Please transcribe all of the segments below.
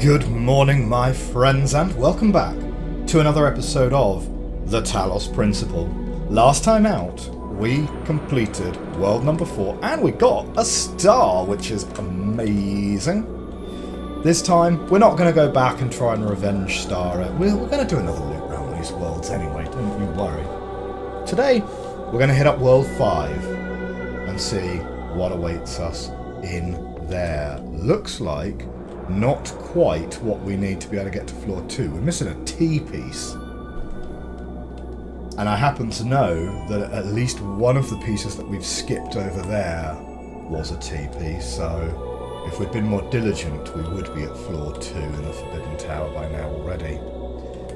Good morning, my friends, and welcome back to another episode of the Talos Principle. Last time out, we completed world number 4, and we got a star, which is amazing. This time, we're not going to go back and try and revenge star it. We're going to do another loop around these worlds anyway, don't you worry. Today, we're going to hit up world 5 and see what awaits us in there. Looks like not quite what we need to be able to get to floor 2. We're missing a T-piece. And I happen to know that at least one of the pieces that we've skipped over there was a T-piece, so if we'd been more diligent, we would be at floor 2 in the Forbidden Tower by now already.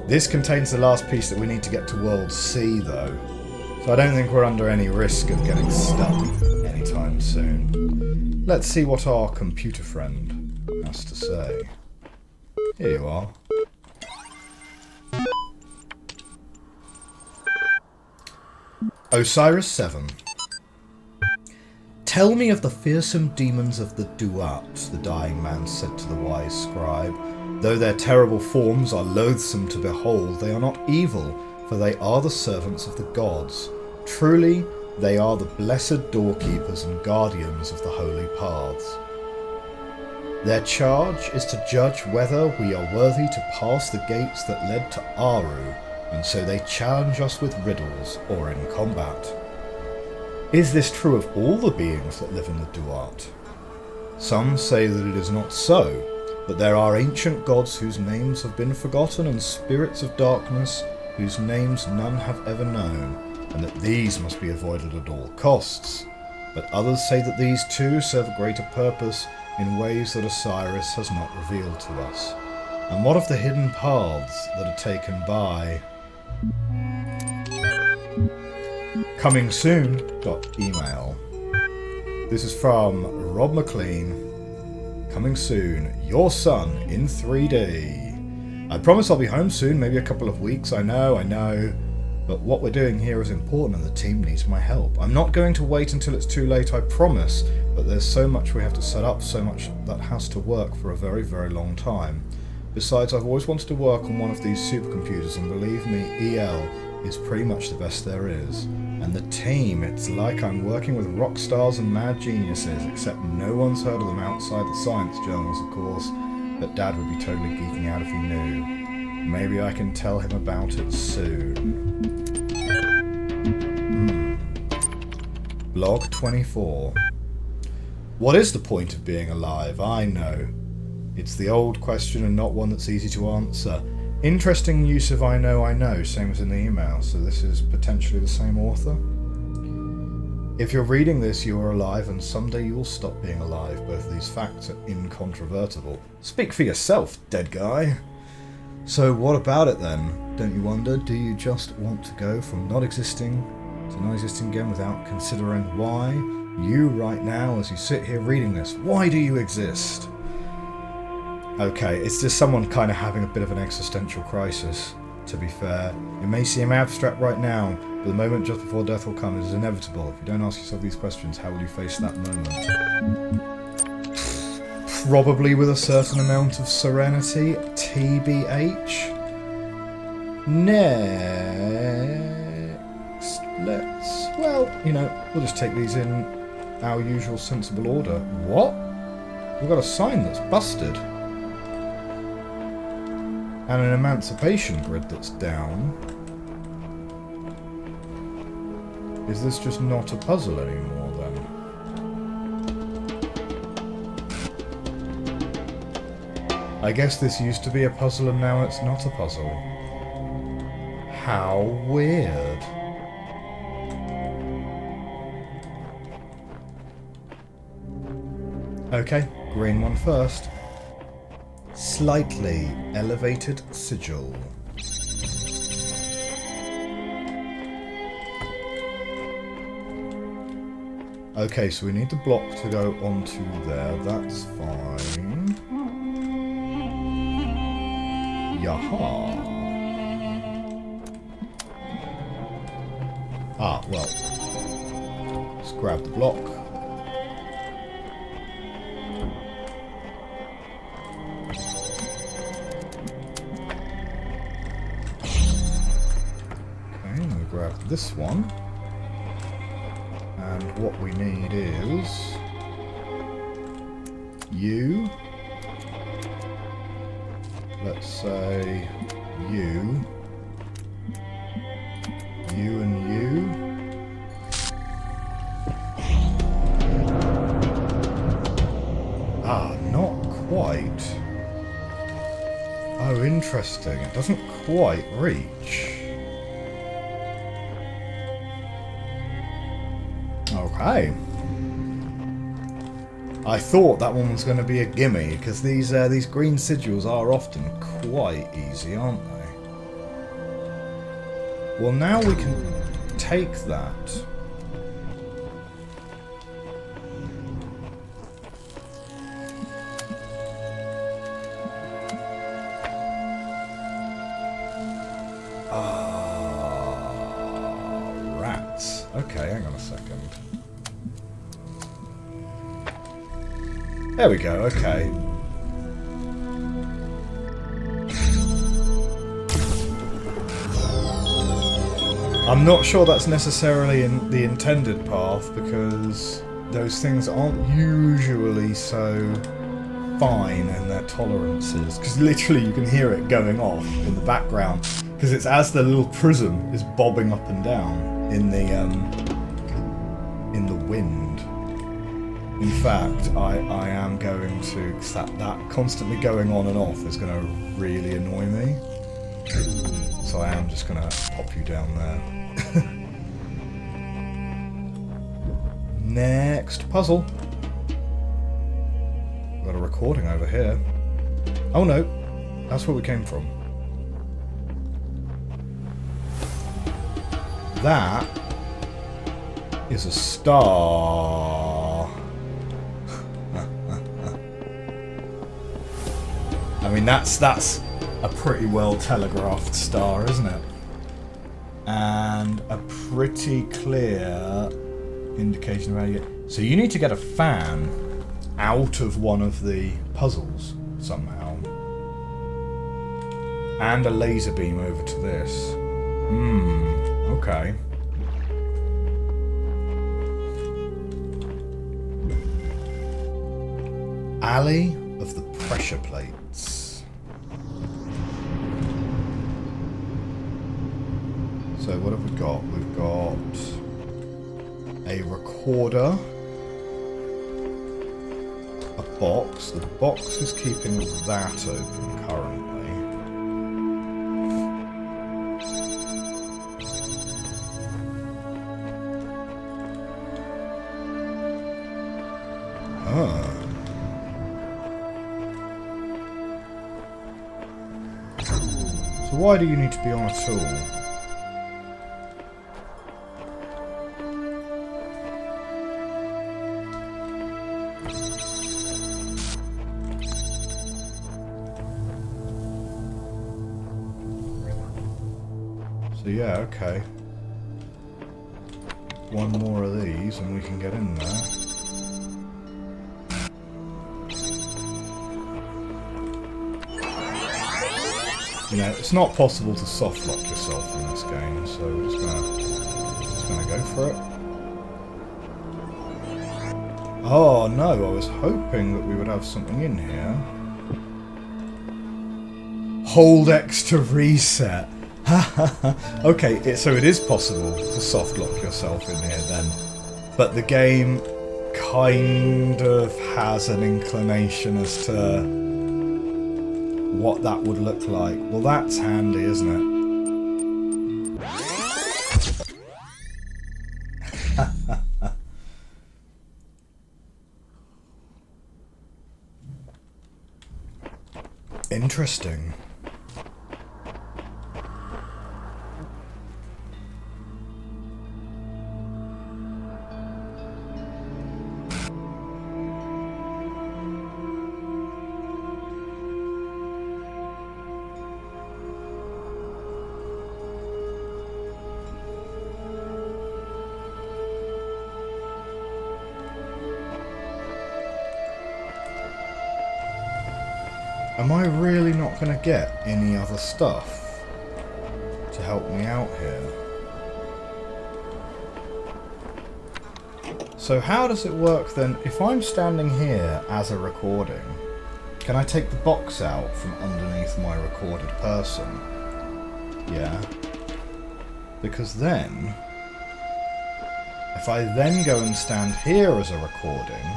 This contains the last piece that we need to get to World C, though, so I don't think we're under any risk of getting stuck anytime soon. Let's see what our computer friend has to say. Here you are. Osiris 7. Tell me of the fearsome demons of the Duat, the dying man said to the wise scribe. Though their terrible forms are loathsome to behold, they are not evil, for they are the servants of the gods. Truly, they are the blessed doorkeepers and guardians of the holy paths. Their charge is to judge whether we are worthy to pass the gates that led to Aru, and so they challenge us with riddles or in combat. Is this true of all the beings that live in the Duat? Some say that it is not so, but there are ancient gods whose names have been forgotten and spirits of darkness whose names none have ever known, and that these must be avoided at all costs. But others say that these too serve a greater purpose in ways that Osiris has not revealed to us. And what of the hidden paths that are taken by Coming Soon. Email. This is from Rob McLean. Coming soon. Your son in 3D. I promise I'll be home soon, maybe a couple of weeks. I know. But what we're doing here is important and the team needs my help. I'm not going to wait until it's too late, I promise. But there's so much we have to set up, so much that has to work for a very, very long time. Besides, I've always wanted to work on one of these supercomputers, and believe me, EL is pretty much the best there is. And the team, it's like I'm working with rock stars and mad geniuses, except no one's heard of them outside the science journals, of course, but Dad would be totally geeking out if he knew. Maybe I can tell him about it soon. Blog 24. What is the point of being alive? I know. It's the old question and not one that's easy to answer. Interesting use of I know, same as in the email, so this is potentially the same author. If you're reading this, you are alive, and someday you will stop being alive. Both of these facts are incontrovertible. Speak for yourself, dead guy. So what about it then? Don't you wonder? Do you just want to go from not existing to not existing again without considering why? You right now, as you sit here reading this, why do you exist? Okay, it's just someone kind of having a bit of an existential crisis, to be fair. It may seem abstract right now, but the moment just before death will come is inevitable. If you don't ask yourself these questions, how will you face that moment? Probably with a certain amount of serenity, TBH. Next, we'll just take these in our usual sensible order. What? We've got a sign that's busted. And an emancipation grid that's down. Is this just not a puzzle anymore then? I guess this used to be a puzzle and now it's not a puzzle. How weird. Okay, green one first. Slightly elevated sigil. Okay, so we need the block to go onto there, that's fine. Yaha. Ah, well. Let's grab the block. this one. And what we need is you. Let's say you. You and you. Ah, not quite. Oh, interesting. It doesn't quite reach. Okay. I thought that one was going to be a gimme, because these green sigils are often quite easy, aren't they? Well, now we can take that. Rats. Okay, hang on a second. There we go, okay. I'm not sure that's necessarily in the intended path, because those things aren't usually so fine in their tolerances. Because literally you can hear it going off in the background, because it's as the little prism is bobbing up and down in the wind. In fact, I am going to, because that constantly going on and off is going to really annoy me. So I am just going to pop you down there. Next puzzle. Got a recording over here. Oh no, that's where we came from. That is a star. I mean, that's a pretty well telegraphed star, isn't it? And a pretty clear indication of how you get... So you need to get a fan out of one of the puzzles somehow. And a laser beam over to this. Okay. Alley of the pressure plates. So what have we got? We've got a recorder, a box. The box is keeping that open currently. So why do you need to be on a tool? So yeah, okay. One more of these and we can get in there. You know, it's not possible to soft lock yourself in this game, so we're just gonna go for it. Oh no, I was hoping that we would have something in here. Hold X to reset. Okay, so it is possible to soft lock yourself in here then, but the game kind of has an inclination as to what that would look like. Well, that's handy, isn't it? Interesting. Am I really not going to get any other stuff to help me out here? So how does it work then? If I'm standing here as a recording, can I take the box out from underneath my recorded person? Yeah. Because then, if I then go and stand here as a recording,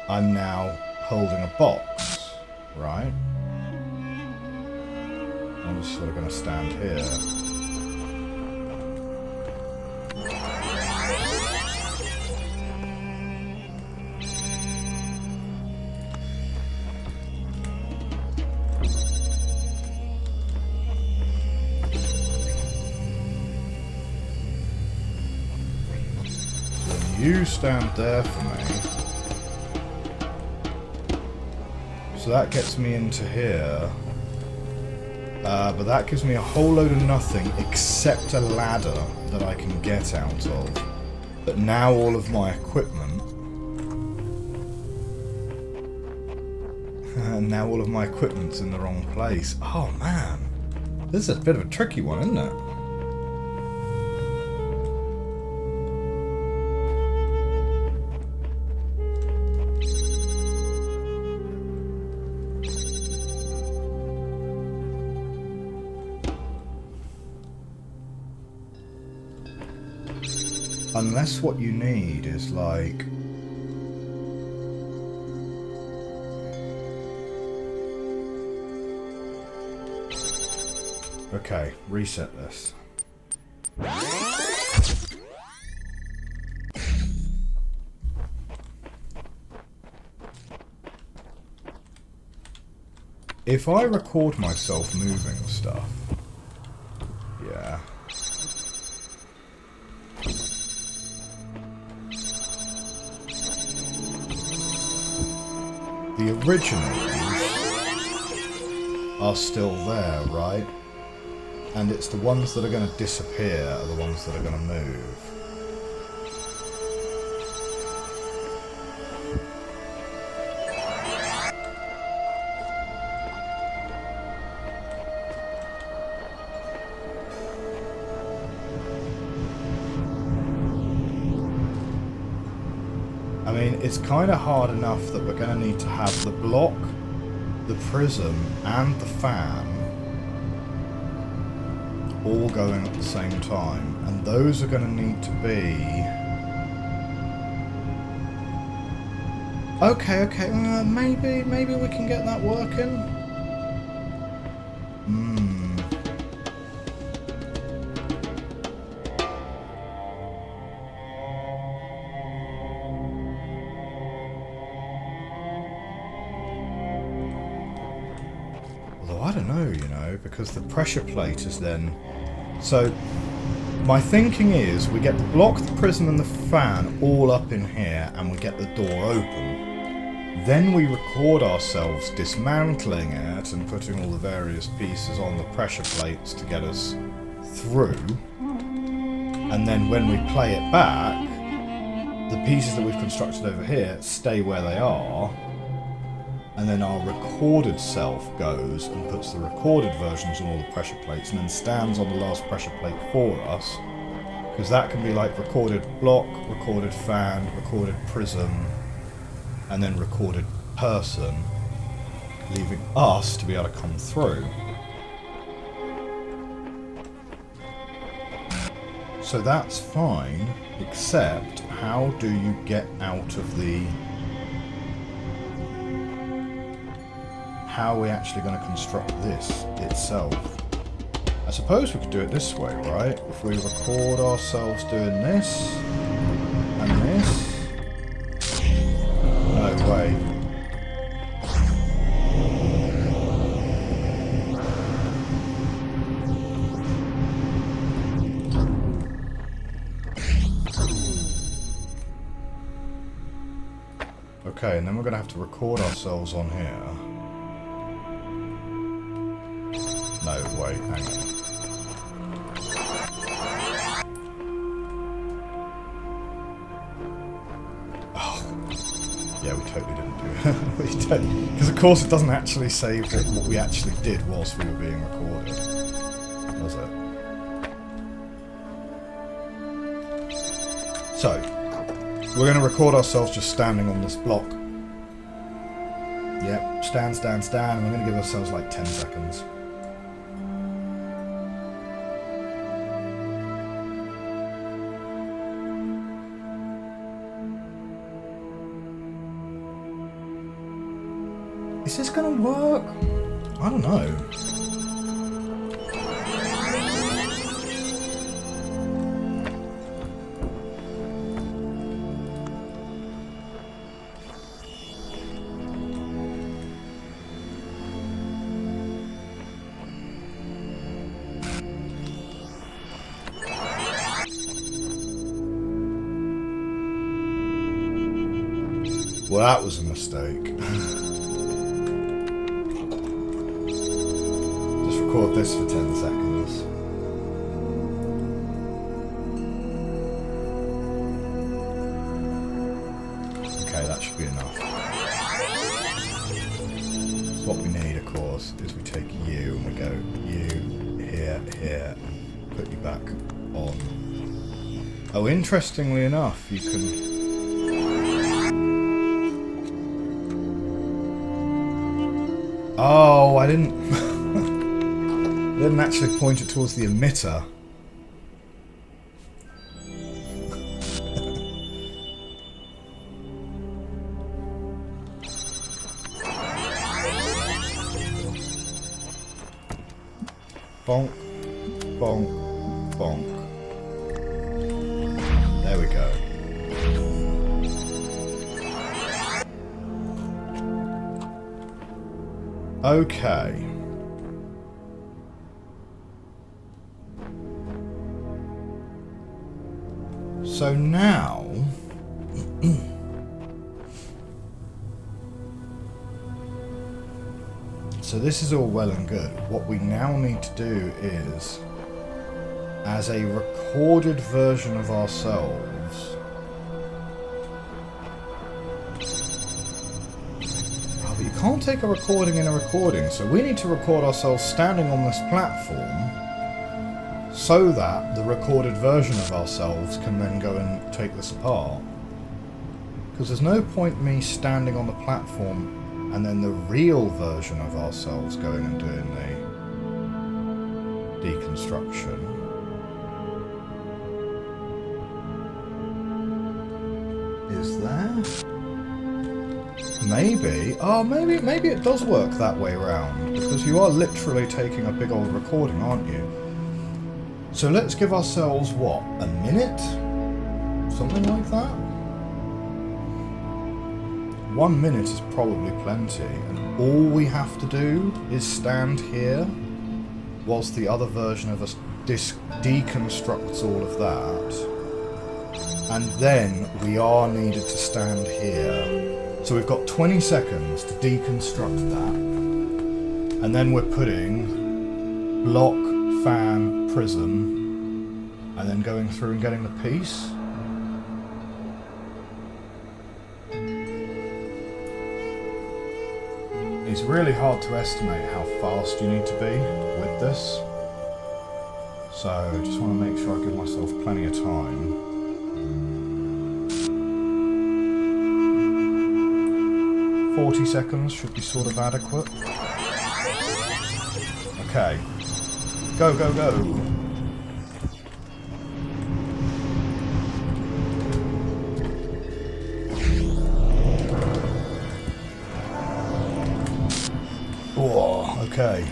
I'm now holding a box, right? I'm just sort of going to stand here. You stand there for me. So that gets me into here. But that gives me a whole load of nothing except a ladder that I can get out of. But now all of my equipment... now all of my equipment's in the wrong place. Oh man. This is a bit of a tricky one, isn't it? Unless what you need is like... Okay, reset this. If I record myself moving stuff... Yeah... The originals are still there, right? And it's the ones that are going to disappear are the ones that are going to move. I mean, it's kind of hard enough that we're going to need to have the block, the prism, and the fan all going at the same time. And those are going to need to be... Okay, maybe we can get that working. I don't know, you know, because the pressure plate is then... So, my thinking is we get the block, the prism and the fan all up in here and we get the door open. Then we record ourselves dismantling it and putting all the various pieces on the pressure plates to get us through. And then when we play it back, the pieces that we've constructed over here stay where they are. And then our recorded self goes and puts the recorded versions on all the pressure plates and then stands on the last pressure plate for us. Because that can be like recorded block, recorded fan, recorded prism, and then recorded person, leaving us to be able to come through. So that's fine, except how do you get out of the... How are we actually going to construct this itself? I suppose we could do it this way, right? If we record ourselves doing this and this. No way. Okay, and then we're going to have to record ourselves on here. No, wait, hang on. Oh, yeah, we totally didn't do it. Because of course it doesn't actually save what we actually did whilst we were being recorded, does it? So, we're going to record ourselves just standing on this block. Yep, stand, stand, stand. We're going to give ourselves like 10 seconds. Is this going to work? I don't know. Well, that was a mistake. Just record this for 10 seconds. Okay, that should be enough. So what we need, of course, is we take you and we go, you, here, here, and put you back on. Oh, interestingly enough, you can... Oh, I didn't... I didn't actually point it towards the emitter. Bonk, bonk, bonk. There we go. Okay. So now... so this is all well and good. What we now need to do is, as a recorded version of ourselves... You can't take a recording in a recording, so we need to record ourselves standing on this platform so that the recorded version of ourselves can then go and take this apart. Because there's no point me standing on the platform and then the real version of ourselves going and doing the deconstruction. Is there? Maybe. Oh, maybe it does work that way around, because you are literally taking a big old recording, aren't you? So let's give ourselves, what, a minute? Something like that? 1 minute is probably plenty, and all we have to do is stand here whilst the other version of us deconstructs all of that, and then we are needed to stand here. So we've got 20 seconds to deconstruct that, and then we're putting block, fan, prism, and then going through and getting the piece. It's really hard to estimate how fast you need to be with this, so I just want to make sure I give myself plenty of time. 40 seconds should be sort of adequate. Okay. Go, go, go. Oh, okay.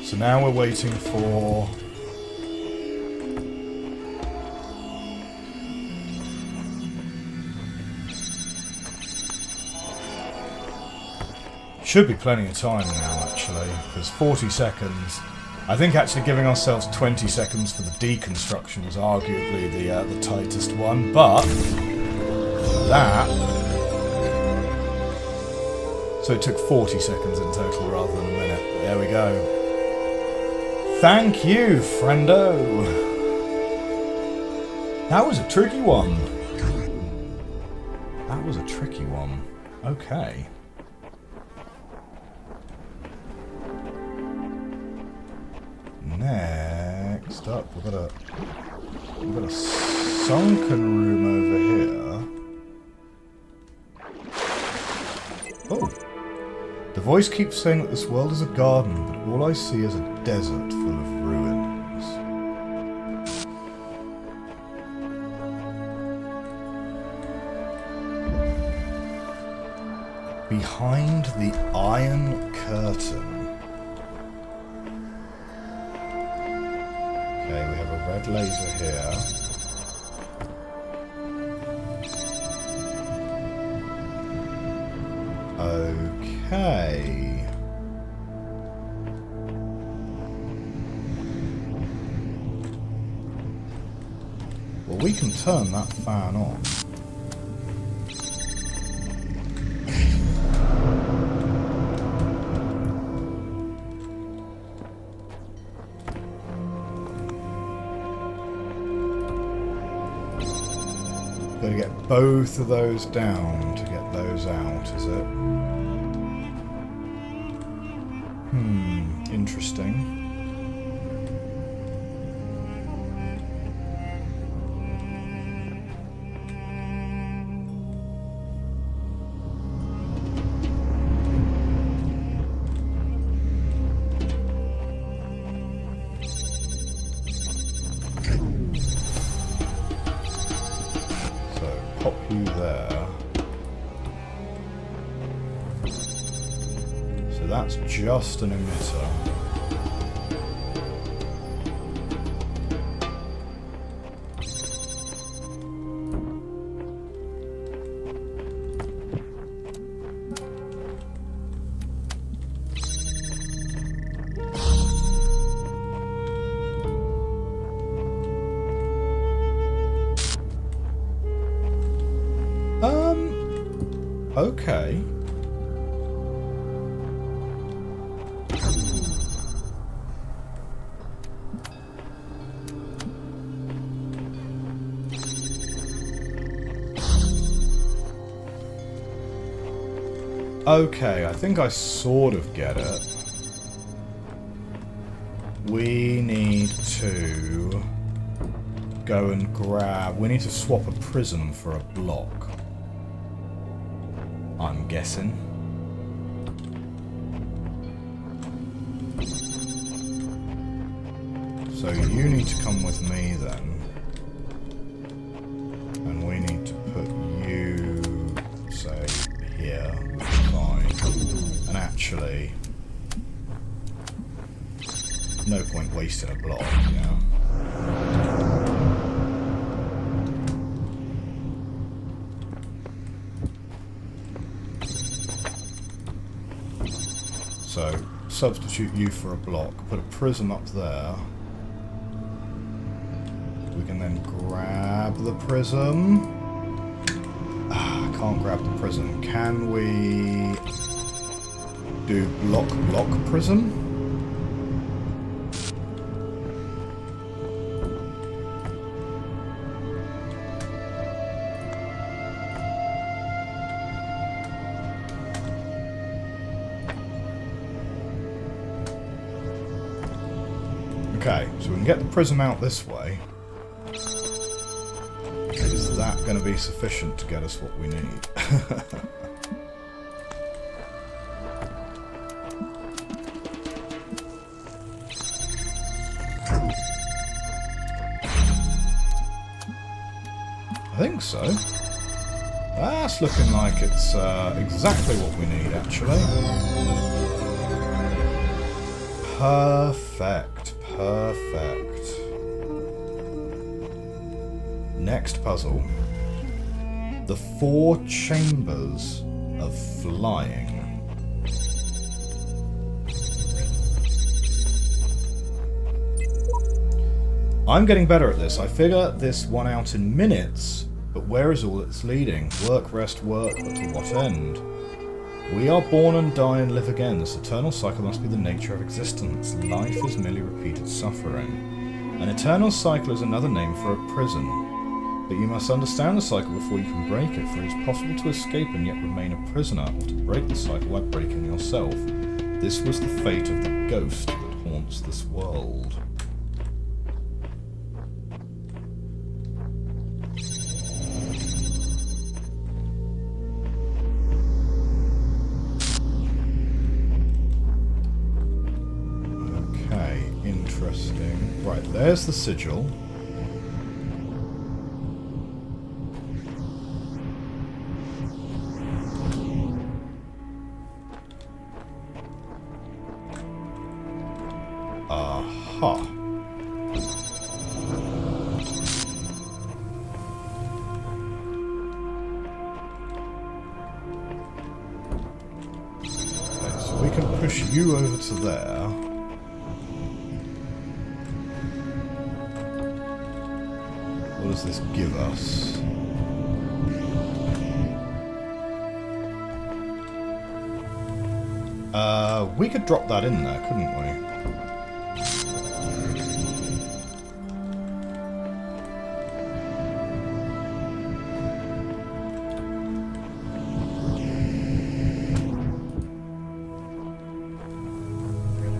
So now we're waiting for... Should be plenty of time now, actually, because 40 seconds... I think actually giving ourselves 20 seconds for the deconstruction was arguably the tightest one, but... that... So it took 40 seconds in total rather than a minute. There we go. Thank you, friendo! That was a tricky one. That was a tricky one. Okay. Next up, we've got to We've got a sunken room over here. Oh. The voice keeps saying that this world is a garden, but all I see is a desert full of ruins. Behind the Iron Curtain. Okay, we have a red laser here. Okay. Well, we can turn that fan on. Got to get both of those down to get those out, is it? Interesting. So, pop you there. So that's just an emitter. Okay. Okay, I think I sort of get it. We need to go and grab... We need to swap a prism for a block. I'm guessing. So you need to come with me then. And we need to put you, say, here. Fine. And actually... no point wasting a block, yeah. So, substitute you for a block, put a prism up there. We can then grab the prism. I can't grab the prism. Can we do block prism? Okay, so we can get the prism out this way. Is that going to be sufficient to get us what we need? I think so. That's looking like it's exactly what we need, actually. Perfect. Perfect. Next puzzle. The 4 chambers of flying. I'm getting better at this. I figure this one out in minutes, but where is all that's leading? Work, rest, work, but to what end? We are born and die and live again. This eternal cycle must be the nature of existence. Life is merely repeated suffering. An eternal cycle is another name for a prison. But you must understand the cycle before you can break it, for it is possible to escape and yet remain a prisoner, or to break the cycle by breaking yourself. This was the fate of the ghost that haunts this world. Right, there's the sigil. Aha. Okay, so we can push you over to there. What does this give us? We could drop that in there, couldn't we?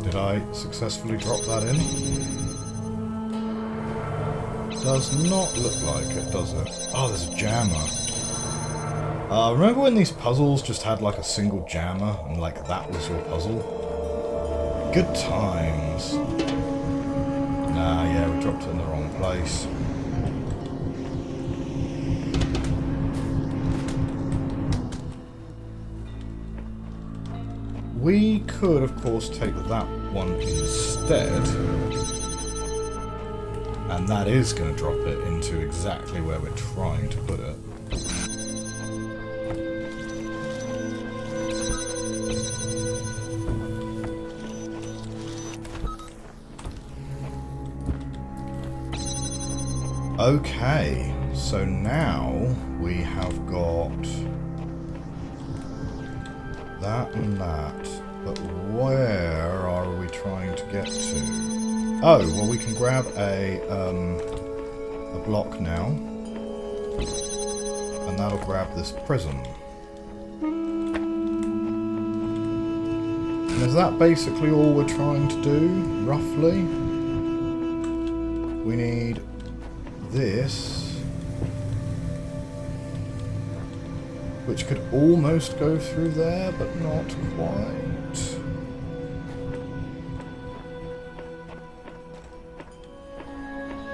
Did I successfully drop that in? Does not look like it, does it? Oh, there's a jammer. Remember when these puzzles just had like a single jammer and like that was your puzzle? Good times. Nah, yeah, we dropped it in the wrong place. We could, of course, take that one instead. And that is going to drop it into exactly where we're trying to put it. Okay, so now we have got that and that, but where are we trying to get to? Oh, well we can grab a block now, and that'll grab this prism. And is that basically all we're trying to do, roughly? We need this, which could almost go through there, but not quite.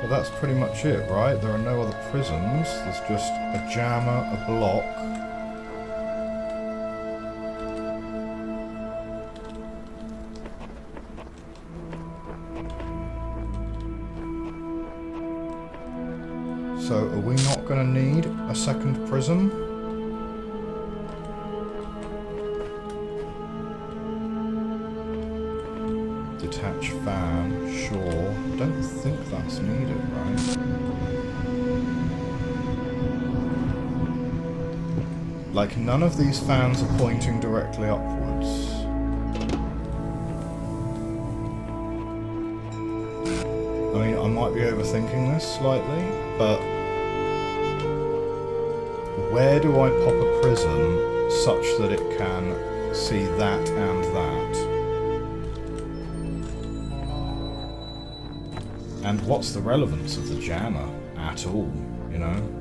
Well, that's pretty much it, right? There are no other prisms. There's just a jammer, a block. So, are we not going to need a second prism? Detach fan, sure. Don't think that's needed, right? Like, none of these fans are pointing directly upwards. I mean, I might be overthinking this slightly, but where do I pop a prism such that it can see that and that? And what's the relevance of the jammer at all, you know?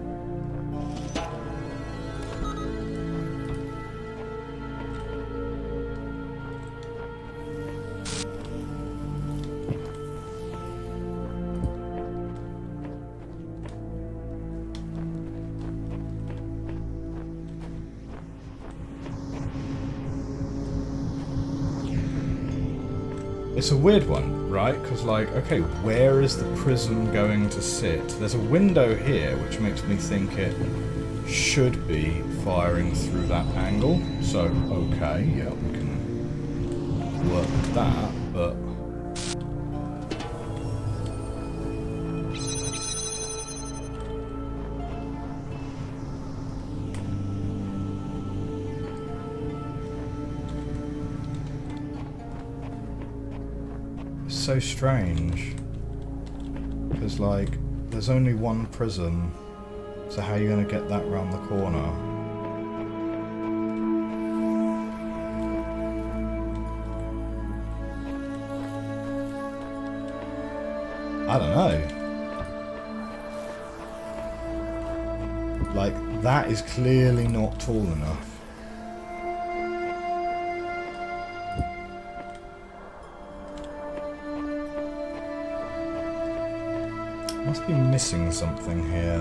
It's a weird one, right? Because, like, okay, where is the prism going to sit? There's a window here, which makes me think it should be firing through that angle. So, okay, yeah, we can work with that, but... so strange, because like there's only one prism, so how are you going to get that round the corner? I don't know. Like, that is clearly not tall enough. Must be missing something here.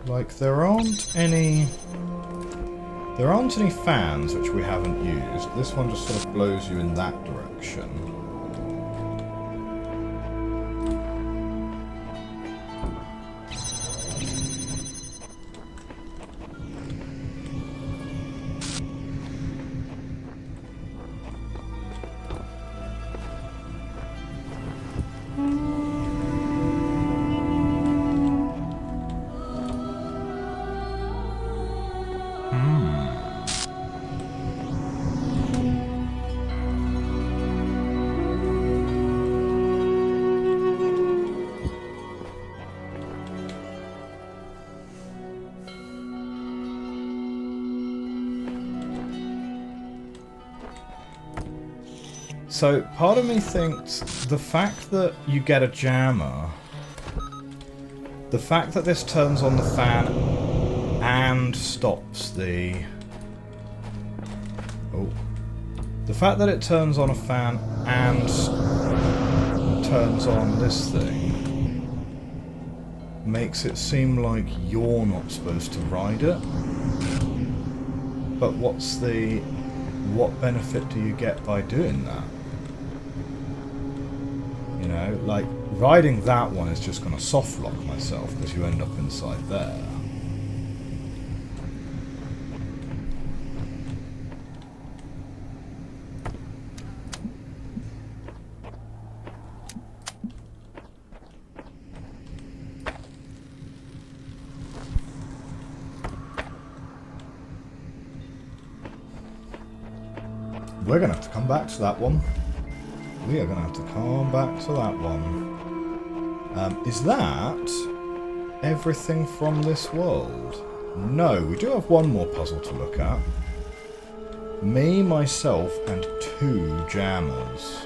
Like, there aren't any fans which we haven't used. This one just sort of blows you in that direction. So, part of me thinks the fact that you get a jammer, the fact that this turns on the fan and stops the... Oh. The fact that it turns on a fan and turns on this thing makes it seem like you're not supposed to ride it. But what benefit do you get by doing that? You know, like, riding that one is just going to soft lock myself because you end up inside there. We're going to have to come back to that one. We are going to have to come back to that one. Is that everything from this world? No, we do have one more puzzle to look at. Me, myself, and 2 jammers.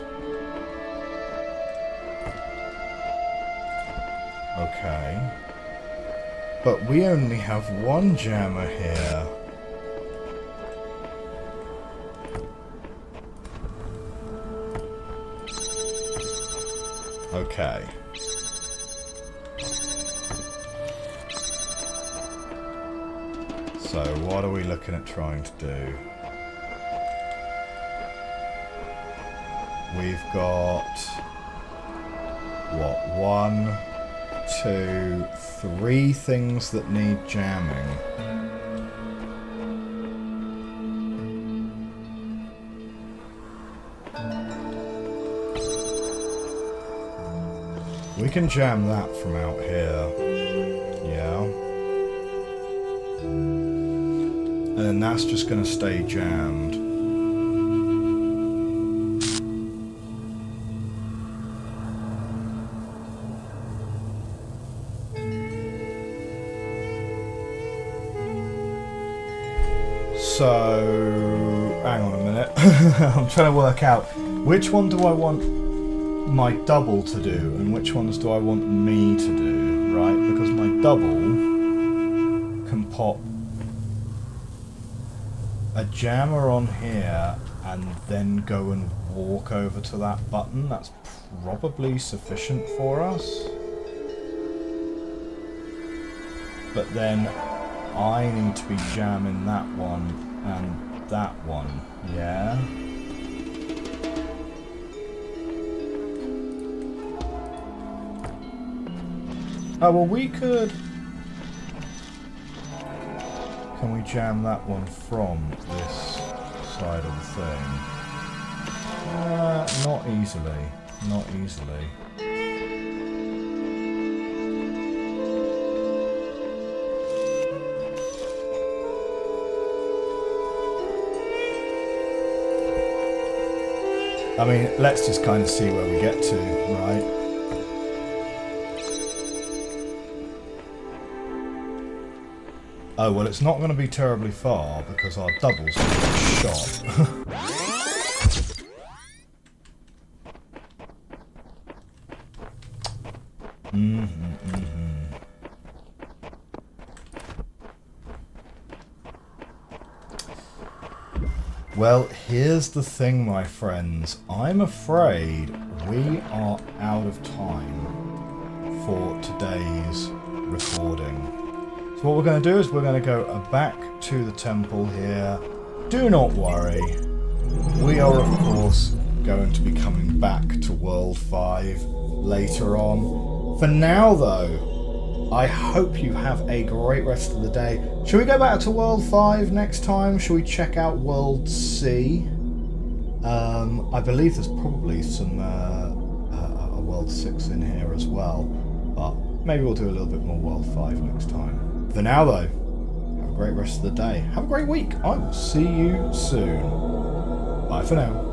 Okay. But we only have 1 jammer here. Okay. So, what are we looking at trying to do? We've got... what? 1, 2, 3 things that need jamming. We can jam that from out here. Yeah. And then that's just going to stay jammed. So, hang on a minute. I'm trying to work out which one do I want my double to do and which ones do I want me to do, right? Because my double can pop a jammer on here and then go and walk over to that button. That's probably sufficient for us. But then I need to be jamming that one and that one, yeah? Oh, well, we could... Can we jam that one from this side of the thing? Not easily. Not easily. I mean, let's just kind of see where we get to, right? Oh, well, it's not going to be terribly far because our double's going to get shot. Well, here's the thing, my friends. I'm afraid we are out of time for today's recording. So what we're going to do is we're going to go back to the temple here. Do not worry. We are, of course, going to be coming back to World 5 later on. For now, though, I hope you have a great rest of the day. Shall we go back to World 5 next time? Shall we check out World C? I believe there's probably some a World 6 in here as well. But maybe we'll do a little bit more World 5 next time. For now, though, have a great rest of the day. Have a great week. I will see you soon. Bye for now.